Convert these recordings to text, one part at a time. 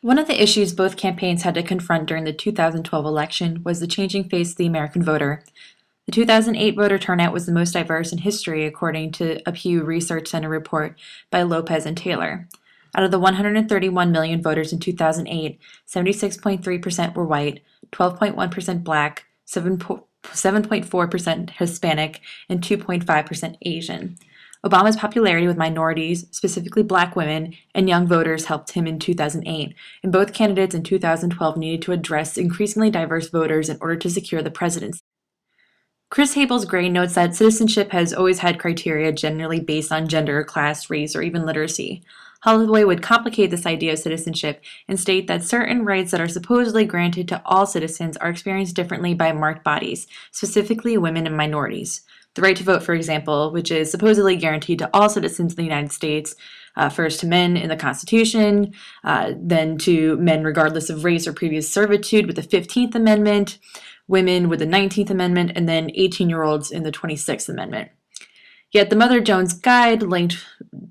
One of the issues both campaigns had to confront during the 2012 election was the changing face of the American voter. The 2008 voter turnout was the most diverse in history, according to a Pew Research Center report by Lopez and Taylor. Out of the 131 million voters in 2008, 76.3% were white, 12.1% black, 7.4% Hispanic, and 2.5% Asian. Obama's popularity with minorities, specifically black women, and young voters helped him in 2008, and both candidates in 2012 needed to address increasingly diverse voters in order to secure the presidency. Chris Habels-Gray notes that citizenship has always had criteria generally based on gender, class, race, or even literacy. Holloway would complicate this idea of citizenship and state that certain rights that are supposedly granted to all citizens are experienced differently by marked bodies, specifically women and minorities. The right to vote, for example, which is supposedly guaranteed to all citizens in the United States, first to men in the Constitution, then to men regardless of race or previous servitude with the 15th Amendment, women with the 19th Amendment, and then 18-year-olds in the 26th Amendment. Yet the Mother Jones Guide, linked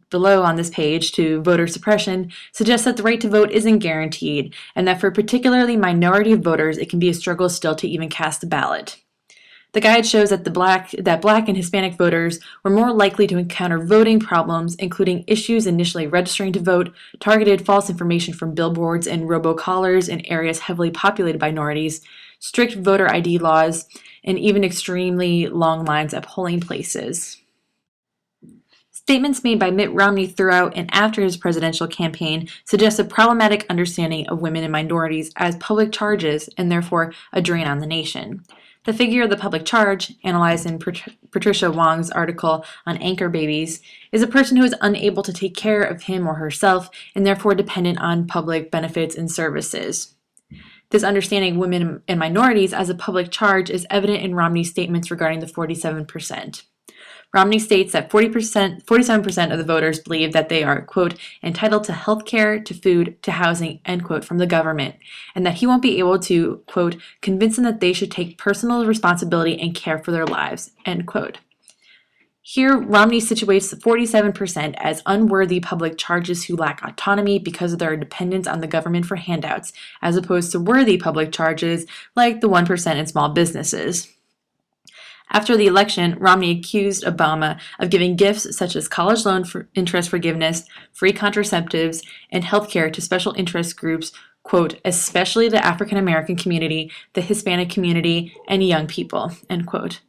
below on this page to voter suppression, suggests that the right to vote isn't guaranteed, and that for particularly minority of voters, it can be a struggle still to even cast a ballot. The guide shows that black and Hispanic voters were more likely to encounter voting problems, including issues initially registering to vote, targeted false information from billboards and robocallers in areas heavily populated by minorities, strict voter ID laws, and even extremely long lines at polling places. Statements made by Mitt Romney throughout and after his presidential campaign suggest a problematic understanding of women and minorities as public charges and therefore a drain on the nation. The figure of the public charge, analyzed in Patricia Wong's article on anchor babies, is a person who is unable to take care of him or herself and therefore dependent on public benefits and services. This understanding of women and minorities as a public charge is evident in Romney's statements regarding the 47%. Romney states that 47% of the voters believe that they are, quote, entitled to health care, to food, to housing, end quote, from the government, and that he won't be able to, quote, convince them that they should take personal responsibility and care for their lives, end quote. Here, Romney situates the 47% as unworthy public charges who lack autonomy because of their dependence on the government for handouts, as opposed to worthy public charges like the 1% in small businesses. After the election, Romney accused Obama of giving gifts such as college loan interest forgiveness, free contraceptives, and health care to special interest groups, quote, especially the African American community, the Hispanic community, and young people, end quote.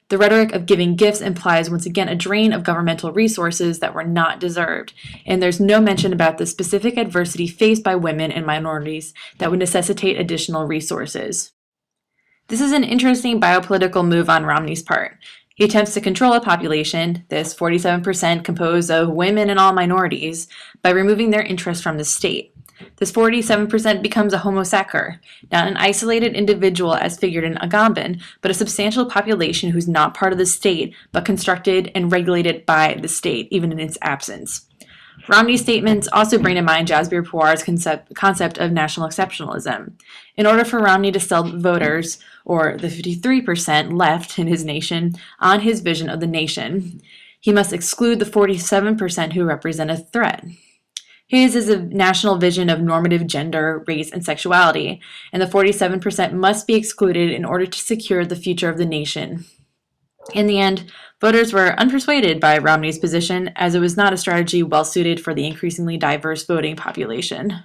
The rhetoric of giving gifts implies once again a drain of governmental resources that were not deserved, and there's no mention about the specific adversity faced by women and minorities that would necessitate additional resources. This is an interesting biopolitical move on Romney's part. He attempts to control a population, this 47% composed of women and all minorities, by removing their interest from the state. This 47% becomes a homo sacer, not an isolated individual as figured in Agamben, but a substantial population who's not part of the state, but constructed and regulated by the state, even in its absence. Romney's statements also bring to mind Jasbir Puar's concept of national exceptionalism. In order for Romney to sell voters, or the 53% left in his nation, on his vision of the nation, he must exclude the 47% who represent a threat. His is a national vision of normative gender, race, and sexuality, and the 47% must be excluded in order to secure the future of the nation. In the end, voters were unpersuaded by Romney's position, as it was not a strategy well suited for the increasingly diverse voting population.